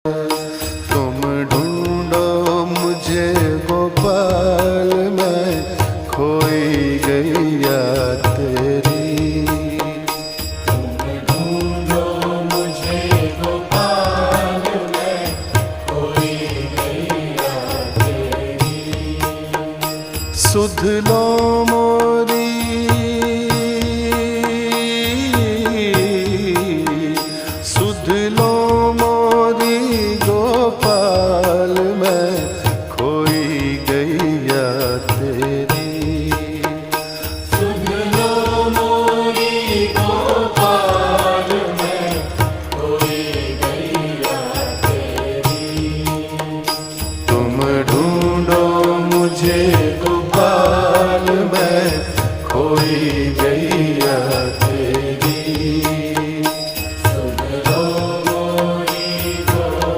तुम ढूंढो मुझे गोपाल, मैं खोई गैया तेरी। तुम ढूंढो मुझे गोपाल, मैं खोई गैया तेरी। सुध लो